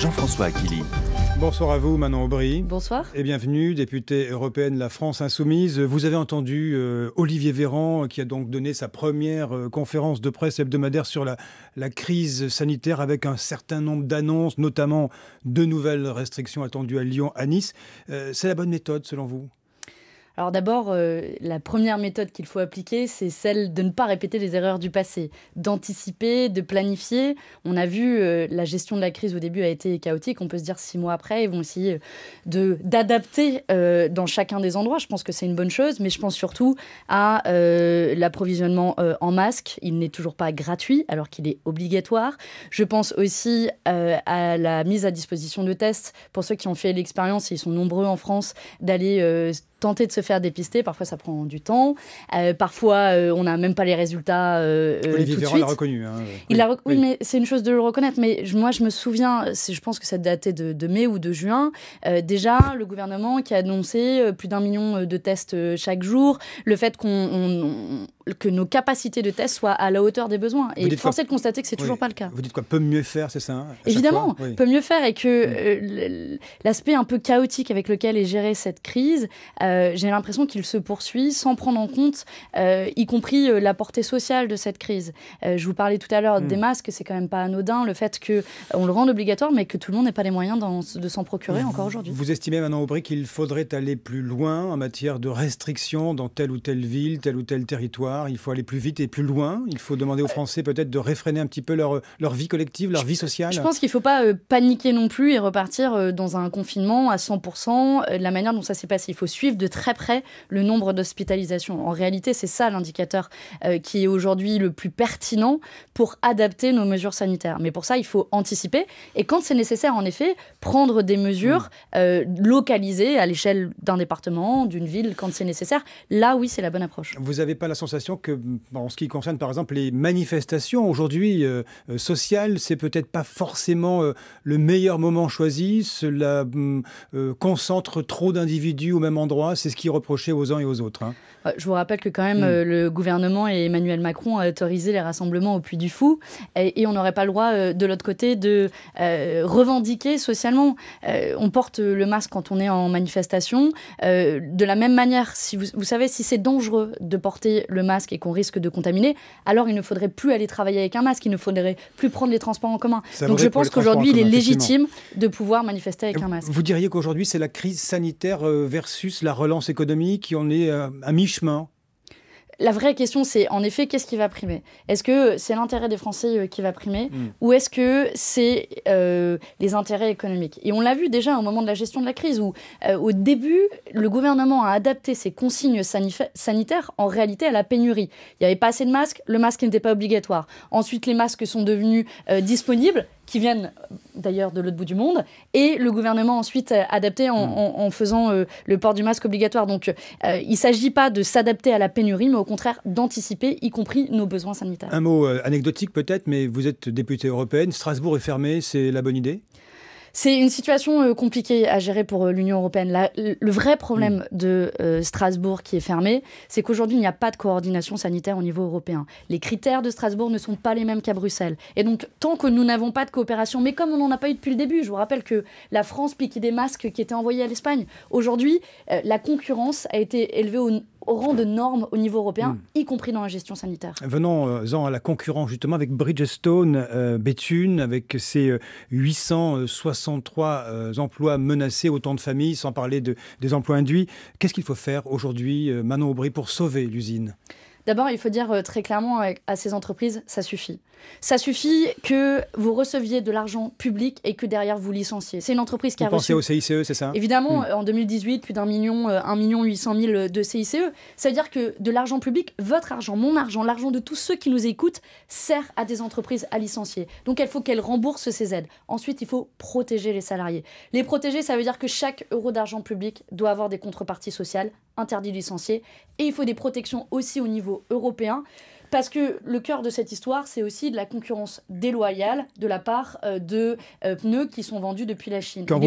Jean-François Aquili. Bonsoir à vous, Manon Aubry. Bonsoir. Et bienvenue, députée européenne de la France Insoumise. Vous avez entendu Olivier Véran, qui a donc donné sa première conférence de presse hebdomadaire sur la crise sanitaire avec un certain nombre d'annonces, notamment de nouvelles restrictions attendues à Lyon, à Nice. C'est la bonne méthode, selon vous ? Alors d'abord, la première méthode qu'il faut appliquer, c'est celle de ne pas répéter les erreurs du passé, d'anticiper, de planifier. On a vu la gestion de la crise au début a été chaotique. On peut se dire 6 mois après, ils vont essayer d'adapter dans chacun des endroits. Je pense que c'est une bonne chose, mais je pense surtout à l'approvisionnement en masques. Il n'est toujours pas gratuit alors qu'il est obligatoire. Je pense aussi à la mise à disposition de tests pour ceux qui ont fait l'expérience, et ils sont nombreux en France, d'aller tenter de se faire dépister. Parfois, ça prend du temps. Parfois, on n'a même pas les résultats Olivier tout de Véran suite. l'a reconnu. Hein. Oui, mais c'est une chose de le reconnaître. Mais moi, je me souviens, je pense que ça datait de mai ou de juin. Déjà, le gouvernement qui a annoncé plus d'1 million de tests chaque jour. Le fait que nos capacités de tests soient à la hauteur des besoins. Et force est de constater que c'est toujours pas le cas. Vous dites quoi ? Peut mieux faire, c'est ça, hein, Évidemment, peut mieux faire. Et que l'aspect un peu chaotique avec lequel est gérée cette crise, j'ai l'impression qu'il se poursuit sans prendre en compte, y compris la portée sociale de cette crise. Je vous parlais tout à l'heure des masques, c'est quand même pas anodin, le fait qu'on le rende obligatoire, mais que tout le monde n'ait pas les moyens de s'en procurer encore aujourd'hui. Vous estimez, Manon Aubry, qu'il faudrait aller plus loin en matière de restrictions dans telle ou telle ville, tel ou tel territoire ? Il faut aller plus vite et plus loin. Il faut demander aux Français peut-être de réfréner un petit peu leur vie collective, leur vie sociale. Je pense qu'il ne faut pas paniquer non plus et repartir dans un confinement à 100% de la manière dont ça s'est passé. Il faut suivre de très près le nombre d'hospitalisations. En réalité, c'est ça l'indicateur qui est aujourd'hui le plus pertinent pour adapter nos mesures sanitaires. Mais pour ça, il faut anticiper. Et quand c'est nécessaire, en effet, prendre des mesures localisées à l'échelle d'un département, d'une ville, quand c'est nécessaire. Là, oui, c'est la bonne approche. Vous n'avez pas la sensation que, en ce qui concerne par exemple les manifestations aujourd'hui sociales, c'est peut-être pas forcément le meilleur moment choisi, cela concentre trop d'individus au même endroit, c'est ce qui est reproché aux uns et aux autres. Hein. Je vous rappelle que quand même le gouvernement et Emmanuel Macron ont autorisé les rassemblements au Puy du Fou et on n'aurait pas le droit de l'autre côté de revendiquer socialement. On porte le masque quand on est en manifestation. De la même manière, si vous savez, si c'est dangereux de porter le masque et qu'on risque de contaminer, alors il ne faudrait plus aller travailler avec un masque, il ne faudrait plus prendre les transports en commun. Donc je pense qu'aujourd'hui, il est légitime de pouvoir manifester avec un masque. Vous diriez qu'aujourd'hui, c'est la crise sanitaire versus la relance économique, on est à mi-chemin ? La vraie question, c'est en effet, qu'est-ce qui va primer ? Est-ce que c'est l'intérêt des Français qui va primer ou est-ce que c'est les intérêts économiques ? Et on l'a vu déjà au moment de la gestion de la crise où, au début, le gouvernement a adapté ses consignes sanitaires en réalité à la pénurie. Il n'y avait pas assez de masques, le masque n'était pas obligatoire. Ensuite, les masques sont devenus disponibles, qui viennent d'ailleurs de l'autre bout du monde, et le gouvernement ensuite a adapté en faisant le port du masque obligatoire. Donc il ne s'agit pas de s'adapter à la pénurie, mais au contraire d'anticiper, y compris nos besoins sanitaires. Un mot anecdotique peut-être, mais vous êtes députée européenne, Strasbourg est fermé, c'est la bonne idée ? C'est une situation compliquée à gérer pour l'Union européenne. Le vrai problème de Strasbourg qui est fermé, c'est qu'aujourd'hui, il n'y a pas de coordination sanitaire au niveau européen. Les critères de Strasbourg ne sont pas les mêmes qu'à Bruxelles. Et donc, tant que nous n'avons pas de coopération, mais comme on n'en a pas eu depuis le début, je vous rappelle que la France piquait des masques qui étaient envoyés à l'Espagne. Aujourd'hui, la concurrence a été élevée au rang de normes au niveau européen, y compris dans la gestion sanitaire. Venons-en à la concurrence justement avec Bridgestone, Béthune, avec ses 863 emplois menacés, autant de familles, sans parler des emplois induits. Qu'est-ce qu'il faut faire aujourd'hui, Manon Aubry, pour sauver l'usine ? D'abord, il faut dire très clairement à ces entreprises, ça suffit. Ça suffit que vous receviez de l'argent public et que derrière vous licenciez. C'est une entreprise qui a reçu... Vous pensez au CICE, c'est ça ? Évidemment, en 2018, plus d'1 million, 1 800 000 de CICE. Ça veut dire que de l'argent public, votre argent, mon argent, l'argent de tous ceux qui nous écoutent, sert à des entreprises à licencier. Donc il faut qu'elles remboursent ces aides. Ensuite, il faut protéger les salariés. Les protéger, ça veut dire que chaque euro d'argent public doit avoir des contreparties sociales, interdit de licencier. Et il faut des protections aussi au niveau européen. Parce que le cœur de cette histoire, c'est aussi de la concurrence déloyale de la part de pneus qui sont vendus depuis la Chine. Quand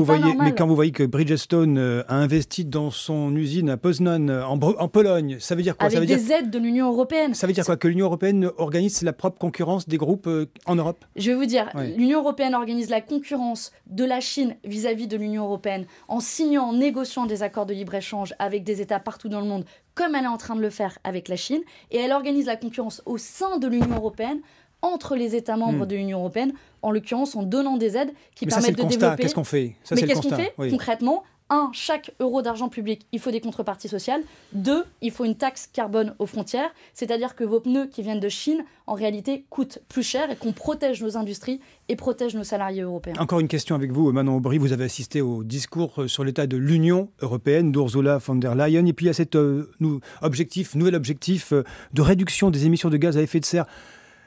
vous voyez que Bridgestone a investi dans son usine à Poznan, en Pologne, ça veut dire quoi? Avec des aides de l'Union européenne. Ça veut dire quoi? Que l'Union européenne organise la propre concurrence des groupes en Europe? Je vais vous dire, l'Union européenne organise la concurrence de la Chine vis-à-vis de l'Union européenne en signant, en négociant des accords de libre-échange avec des États partout dans le monde, comme elle est en train de le faire avec la Chine. Et elle organise la concurrence au sein de l'Union européenne, entre les États membres de l'Union européenne, en l'occurrence en donnant des aides qui permettent de développer... Qu'est-ce qu'on fait? Mais qu'est-ce qu'on fait concrètement? 1, chaque euro d'argent public, il faut des contreparties sociales. 2, il faut une taxe carbone aux frontières. C'est-à-dire que vos pneus qui viennent de Chine, en réalité, coûtent plus cher et qu'on protège nos industries et protège nos salariés européens. Encore une question avec vous, Manon Aubry. Vous avez assisté au discours sur l'état de l'Union européenne d'Ursula von der Leyen. Et puis il y a cet nouvel objectif de réduction des émissions de gaz à effet de serre.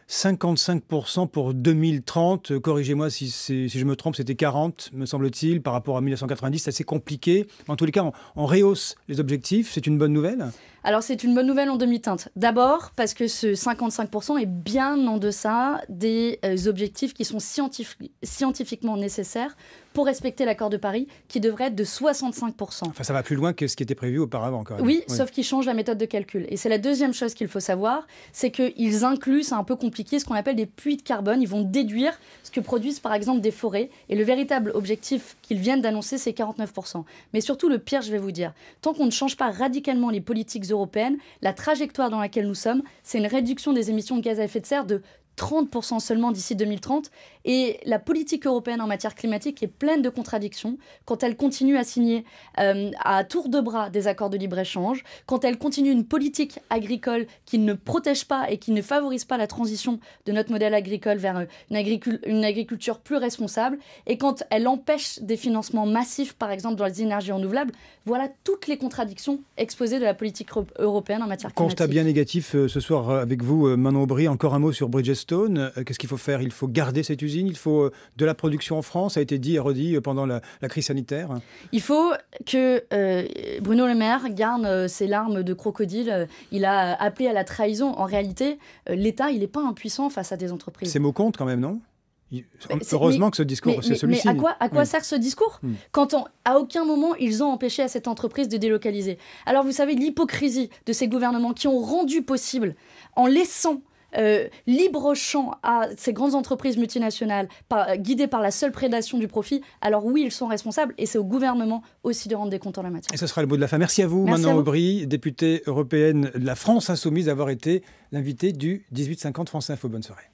55% pour 2030, corrigez-moi si je me trompe, c'était 40, me semble-t-il, par rapport à 1990, c'est assez compliqué. En tous les cas, on rehausse les objectifs, c'est une bonne nouvelle? Alors c'est une bonne nouvelle en demi-teinte. D'abord parce que ce 55% est bien en deçà des objectifs qui sont scientifiquement nécessaires pour respecter l'accord de Paris, qui devrait être de 65%. Enfin, ça va plus loin que ce qui était prévu auparavant, quand même. Oui, sauf qu'ils changent la méthode de calcul. Et c'est la deuxième chose qu'il faut savoir, c'est qu'ils incluent, c'est un peu compliqué, ce qu'on appelle des puits de carbone. Ils vont déduire ce que produisent par exemple des forêts. Et le véritable objectif qu'ils viennent d'annoncer, c'est 49%. Mais surtout, le pire, je vais vous dire, tant qu'on ne change pas radicalement les politiques européennes, la trajectoire dans laquelle nous sommes, c'est une réduction des émissions de gaz à effet de serre de 30% seulement d'ici 2030. Et la politique européenne en matière climatique est pleine de contradictions quand elle continue à signer à tour de bras des accords de libre-échange, quand elle continue une politique agricole qui ne protège pas et qui ne favorise pas la transition de notre modèle agricole vers une agriculture plus responsable, et quand elle empêche des financements massifs, par exemple dans les énergies renouvelables. Voilà toutes les contradictions exposées de la politique européenne en matière climatique. Constat bien négatif ce soir avec vous, Manon Aubry. Encore un mot sur Bridgestone. Qu'est-ce qu'il faut faire? Il faut garder cette usine? Il faut de la production en France? Ça a été dit et redit pendant la crise sanitaire. Il faut que Bruno Le Maire garde ses larmes de crocodile. Il a appelé à la trahison. En réalité, l'État, il n'est pas impuissant face à des entreprises. Ces mots comptent quand même, non? Heureusement que ce discours, c'est celui-ci. Mais à quoi sert ce discours quand à aucun moment ils ont empêché à cette entreprise de délocaliser? Alors vous savez, l'hypocrisie de ces gouvernements qui ont rendu possible, en laissant libre champ à ces grandes entreprises multinationales guidées par la seule prédation du profit, alors oui, ils sont responsables et c'est au gouvernement aussi de rendre des comptes en la matière. Et ce sera le mot de la fin. Merci à vous, Manon Aubry, députée européenne de la France Insoumise, d'avoir été l'invitée du 1850 France Info. Bonne soirée.